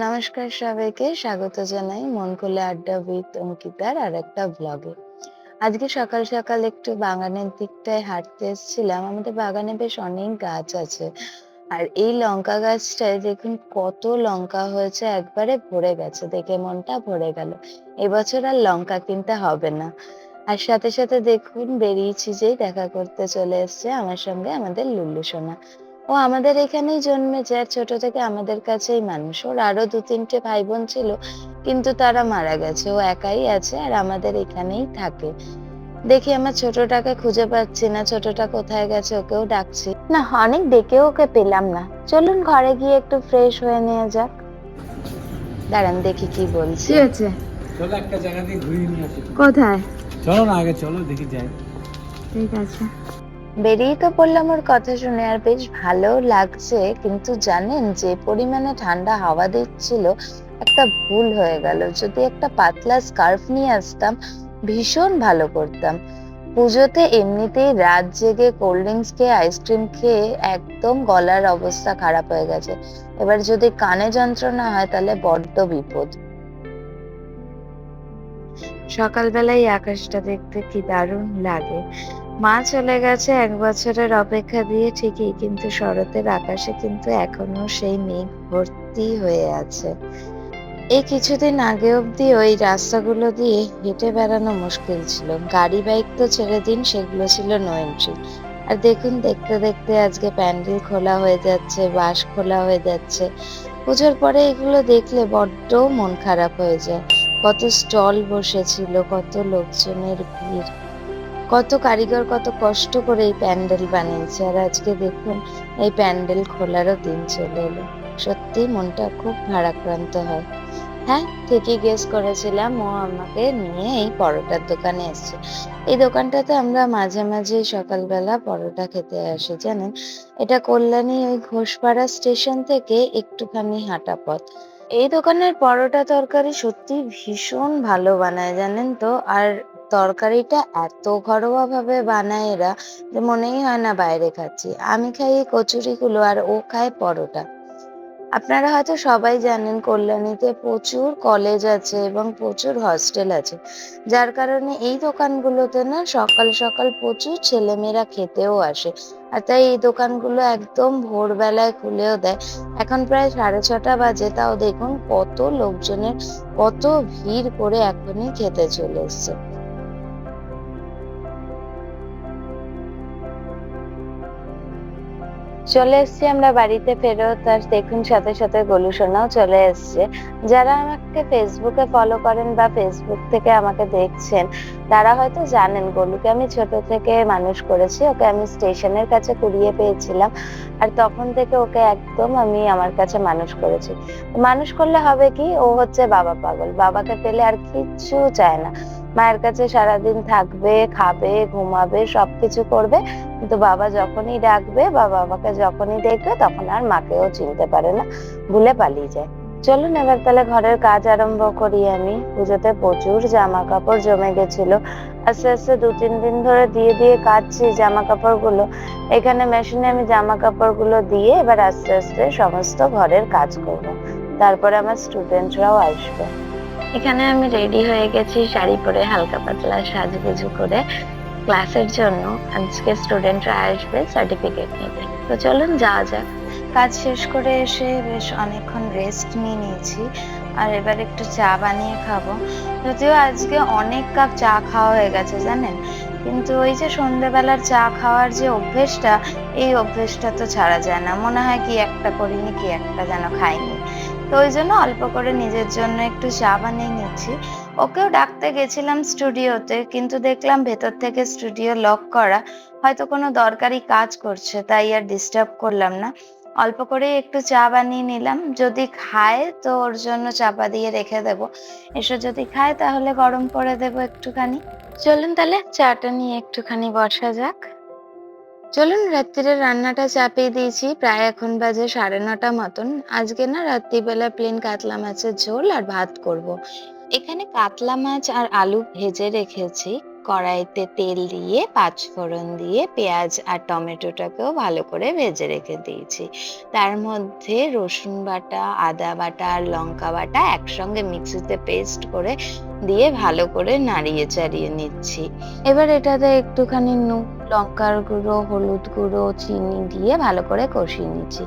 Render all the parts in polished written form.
নমস্কার সবাইকে, স্বাগত জানাই মন খুলে আড্ডা উইথ অঙ্কিতার আরেকটা ব্লগে। আজকে সকাল সকাল একটু বাগানের দিকটায় হাঁটতে এসেছিলাম। আমাদের বাগানে বেশ অনেক গাছ আছে। আর এই লঙ্কা গাছটায় দেখুন কত লঙ্কা হয়েছে, একবারে ভরে গেছে, দেখে মনটা ভরে গেল। এবছর আর লঙ্কা কিনতে হবে না। আর সাথে সাথে দেখুন বেরিয়েছি যেই দেখা করতে চলে এসছে আমার সঙ্গে আমাদের লুল্লু সোনা। ও আমাদের এখানেই জন্মেছে আর ছোট থেকে আমাদের কাছেই মানুষ। ওর আরো ২-৩টে ভাই বোন ছিল, কিন্তু তারা মারা গেছে। ও একাই আছে আর আমাদের এখানেই থাকে। দেখি আমার ছোটটাকে খুঁজে পাচ্ছি না, ছোটটা কোথায় গেছে, ওকেও ডাকছি না, অনেক ডেকেও ওকে পেলাম না। চলুন ঘরে গিয়ে একটু ফ্রেশ হয়ে নেওয়া যাক। দাঁড়ান দেখি কি বলছে। কি হয়েছে? চলো একটা জায়গা দিয়ে ঘুরিয়ে নিয়ে আসি। কোথায়? চলো না, আগে চলো দেখি যাই। ঠিক আছে। বেরিয়ে তো পড়লাম ওর কথা শুনে, আর বেশ ভালো লাগছে, কিন্তু জানেন যে পরিমাণে ঠান্ডা হাওয়া দিচ্ছিল, একটা ভুল হয়ে গেল। যদি একটা পাতলা স্কার্ফ নিয়ে আসতাম ভীষণ ভালো করতাম। পুজোতে এমনিতেই রাত জেগে কোল্ড ড্রিঙ্কস খেয়ে আইসক্রিম খেয়ে একদম গলার অবস্থা খারাপ হয়ে গেছে। এবার যদি কানে যন্ত্রণা হয় তাহলে বড্ড বিপদ। সকালবেলায় আকাশটা দেখতে কি দারুণ লাগে। মা চলে গেছে ১ বছরের অপেক্ষা দিয়ে ঠিকই, কিন্তু শরতের আকাশে কিন্তু এখনো সেই মেঘ ভর্তি হয়ে আছে। এই কিছুদিন আগে অব্দি ওই রাস্তাগুলো দিয়ে হেঁটে বেড়ানো মুশকিল ছিল। গাড়ি বাইক তো ছেড়ে দিন, সেগুলো ছিল নো এন্ট্রি। আর দেখুন দেখতে দেখতে আজকে প্যান্ডেল খোলা হয়ে যাচ্ছে, বাস খোলা হয়ে যাচ্ছে। পুজোর পরে এগুলো দেখলে বড্ড মন খারাপ হয়ে যায়। কত স্টল বসেছিল, কত লোকজনের ভিড়, কত কারিগর কত কষ্ট করে এই প্যান্ডেল বানিয়েছে। আর আজকে দেখুন এই প্যান্ডেল খোলারও দিন চলে এলো। সত্যি মনটা খুব ভারাক্রান্ত হয়। হ্যাঁ, ঠিকই গেস করেছিলাম, ও আমাকে নিয়ে এই পরোটার দোকানে এসছে। এই দোকানটাতে আমরা মাঝে মাঝেই সকালবেলা পরোটা খেতে আসি জানেন। এটা কল্যাণী ওই ঘোষপাড়া স্টেশন থেকে একটুখানি হাঁটা পথ। এই দোকানের পরোটা তরকারি সত্যি ভীষণ ভালো বানায় জানেন তো। আর তরকারিটা এত ঘরোয়া ভাবে বানায় এরা যে মনেই হয় না বাইরে খাচ্ছি। আমি খাই এই কচুরিগুলো আর ও খায় পরোটা। আপনারা হয়তো সবাই জানেন কল্যাণীতে প্রচুর কলেজ আছে এবং প্রচুর হস্টেল আছে, যার কারণে এই দোকানগুলোতে না সকাল সকাল প্রচুর ছেলেমেয়েরা খেতেও আসে। আর তাই এই দোকানগুলো একদম ভোরবেলায় খুলেও দেয়। এখন প্রায় 6:30 বাজে, তাও দেখুন কত লোকজনের, কত ভিড় করে এখনই খেতে চলে এসছে। চলে এসেছি আমরা বাড়িতে ফেরত, আর দেখুন সাথে সাথে গোলু সোনাও চলে এসছে। যারা আমাকে ফেসবুকে ফলো করেন বা ফেসবুক থেকে আমাকে দেখছেন, তারা হয়তো জানেন গোলুকে আমি ছোট থেকে মানুষ করেছি। ওকে আমি স্টেশনের কাছে কুড়িয়ে পেয়েছিলাম, আর তখন থেকে ওকে একদম আমি আমার কাছে মানুষ করেছি। মানুষ করলে হবে কি, ও হচ্ছে বাবা পাগল, বাবাকে পেলে আর কিচ্ছু চায় না। মায়ের কাছে সারাদিন থাকবে, খাবে, ঘুমাবে, সবকিছু করবে, কিন্তু বাবা যখনই ডাকবে বা বাবাকে যখনই দেখবে তখন আর মাকেও চিনতে পারে না, ভুলে পালিয়ে যায়। চলুন এবার তাহলে ঘরের কাজ আরম্ভ করি। আমি পুজোতে প্রচুর জামা কাপড় জমে গেছিল, আস্তে আস্তে ২-৩ দিন ধরে দিয়ে দিয়ে কাচ্ছি জামা কাপড়গুলো। এখানে মেশিনে আমি জামা কাপড়গুলো দিয়ে এবার আস্তে আস্তে সমস্ত ঘরের কাজ করব। তারপরে আমার স্টুডেন্টরাও আসবে। এখানে আমি রেডি হয়ে গেছি শাড়ি পরে, হালকা পাতলা সাজুগুজু করে ক্লাসের জন্য। আজকে স্টুডেন্টরা আসবে সার্টিফিকেট নিতে। তো চলুন যাওয়া যাক। কাজ শেষ করে এসে বেশ অনেকক্ষণ রেস্ট নিয়ে নিয়েছি, আর এবার একটু চা বানিয়ে খাবো। যদিও আজকে অনেক কাপ চা খাওয়া হয়ে গেছে জানেন, কিন্তু ওই যে সন্ধ্যেবেলার চা খাওয়ার যে অভ্যেসটা, এই অভ্যেসটা তো ছাড়া যায় না। মনে হয় কি একটা করিনি, কি একটা যেন খাইনি। তো ওই জন্য অল্প করে নিজের জন্য একটু চা বানিয়ে নিচ্ছি। ওকেও ডাকতে গেছিলাম স্টুডিওতে, কিন্তু দেখলাম ভেতর থেকে স্টুডিও লক করা, হয়তো কোনো দরকারি কাজ করছে, তাই আর ডিস্টার্ব করলাম না। অল্প করে একটু চা বানিয়ে নিলাম, যদি খায় তো ওর জন্য চাপা দিয়ে রেখে দেবো। এসে যদি খায় তাহলে গরম করে দেবো একটুখানি। চলুন তাহলে চাটা নিয়ে একটুখানি বসা যাক। চলুন রাত্তিরের রান্নাটা চাপিয়ে দিয়েছি, প্রায় এখন বাজে 9:30 মতন। আজকে না রাত্রিবেলা প্লেন কাতলা মাছের ঝোল আর ভাত করব। এখানে কাতলা মাছ আর আলু ভেজে রেখেছি। কড়াইতে তেল দিয়ে পাঁচফোড়ন দিয়ে পেঁয়াজ আর টমেটোটাকেও ভালো করে ভেজে রেখে দিয়েছি। তার মধ্যে রসুন বাটা, আদা বাটা আর লঙ্কা বাটা একসঙ্গে মিক্সিতে পেস্ট করে দিয়ে ভালো করে নাড়িয়ে চাড়িয়ে নিচ্ছি। এবার এটাতে একটুখানি নুন, লঙ্কার গুঁড়ো, হলুদ গুঁড়ো, চিনি দিয়ে ভালো করে কষিয়ে নিচ্ছি।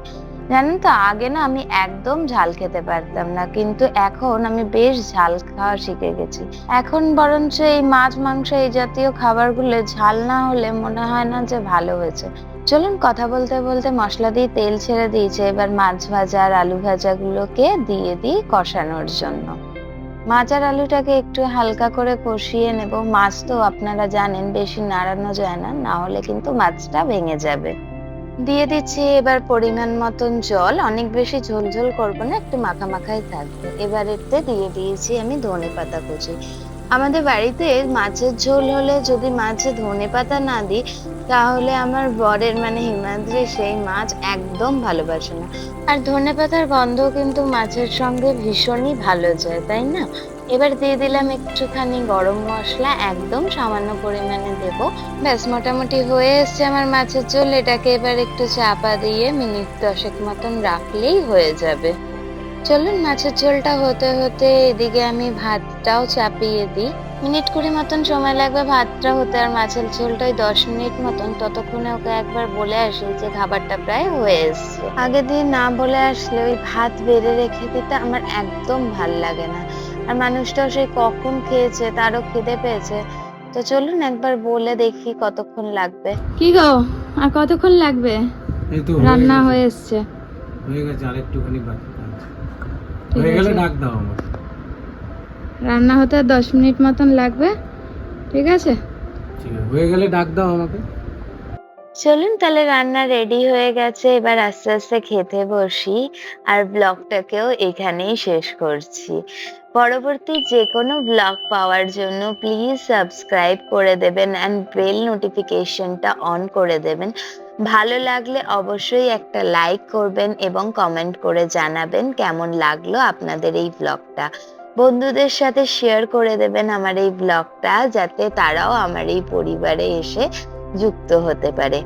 জানেন তো, আগে না আমি একদম ঝাল খেতে পারতাম না, কিন্তু এখন আমি বেশ ঝাল খাওয়া শিখে গেছি। এখন বরঞ্চ এই মাছ মাংস এই জাতীয় খাবারগুলো ঝাল না হলে মনে হয় না যে ভালো হয়েছে। চলুন, কথা বলতে বলতে মশলা দিয়ে তেল ছেড়ে দিয়েছে, এবার মাছ ভাজা আর আলু ভাজাগুলোকে দিয়ে দিই কষানোর জন্য। মাছ আর আলুটাকে একটু হালকা করে কষিয়ে নেব। মাছ তো আপনারা জানেন বেশি নাড়ানো যায় না, না হলে কিন্তু মাছটা ভেঙে যাবে। দিয়ে দিচ্ছি এবার পরিমাণ মতন জল, অনেক বেশি ঝোল ঝোল করবো না, একটু মাখা মাখাই থাকবে। এবার এতে দিয়ে দিয়েছি আমি ধনেপাতা কুচি। আমাদের বাড়িতে মাছের ঝোল হলে যদি মাছে ধনেপাতা না দিই, তাহলে আমার বরের মানে হিমাদ্রি সেই মাছ একদম ভালোবাসে না। আর ধনেপাতার গন্ধ কিন্তু মাছের সঙ্গে ভীষণই ভালো যায়, তাই না? এবার দিয়ে দিলাম একটুখানি গরম মশলা, একদম সামান্য পরিমাণে দেব। ব্যাস, মোটামুটি হয়ে এসছে আমার মাছের ঝোল। এটাকে এবার একটু চাপা দিয়ে মিনিট 10 মতন রাখলেই হয়ে যাবে। চলুন, মাছের ঝোলটা হতে হতে এদিকে আমি ভাতটাও চাপিয়ে দিই। মিনিট 20 মতন সময় লাগবে ভাতটা হতে, আর মাছের ঝোলটাই 10 মিনিট মতন। ততক্ষণে ওকে একবার বলে আসি যে খাবারটা প্রায় হয়ে এসছে। আগে দিয়ে না বলে আসলে ওই ভাত বেড়ে রেখে দিতে আমার একদম ভাল লাগে না। আর মানুষটাও সেই কখন খেয়েছে, তারও খিদে পেয়েছে। তো চলুন একবার বলে দেখি কতক্ষণ লাগবে। কি গো, আর কতক্ষণ লাগবে? এই তো রান্না হয়ে এসছে। হয়ে গেছে, আর একটুখানি বাকি আছে। ঠিক হয়ে গেলে আছে। ডাক দাও আমাকে। রান্না হতে আর 10 মিনিট মতন লাগবে। ঠিক আছে। ঠিক আছে, হয়ে গেলে ডাক দাও আমাকে। চলুন তাহলে, রান্না রেডি হয়ে গেছে, এবার আস্তে আস্তে খেতে বসি। আর ব্লগটাকেও এখানেই শেষ করছি। পরবর্তী যে কোনো ব্লগ পাওয়ার জন্য প্লিজ সাবস্ক্রাইব করে দেবেন অ্যান্ড বেল নোটিফিকেশনটা অন করে দেবেন। ভালো লাগলে অবশ্যই একটা লাইক করবেন এবং কমেন্ট করে জানাবেন কেমন লাগলো আপনাদের এই ব্লগটা। বন্ধুদের সাথে শেয়ার করে দেবেন আমার এই ব্লগটা, যাতে তারাও আমার এই পরিবারে এসে যুক্ত হতে পারে।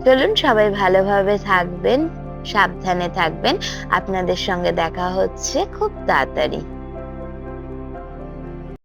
চলুন, সবাই ভালোভাবে থাকবেন, সাবধানে থাকবেন। আপনাদের সঙ্গে দেখা হচ্ছে খুব তাড়াতাড়ি।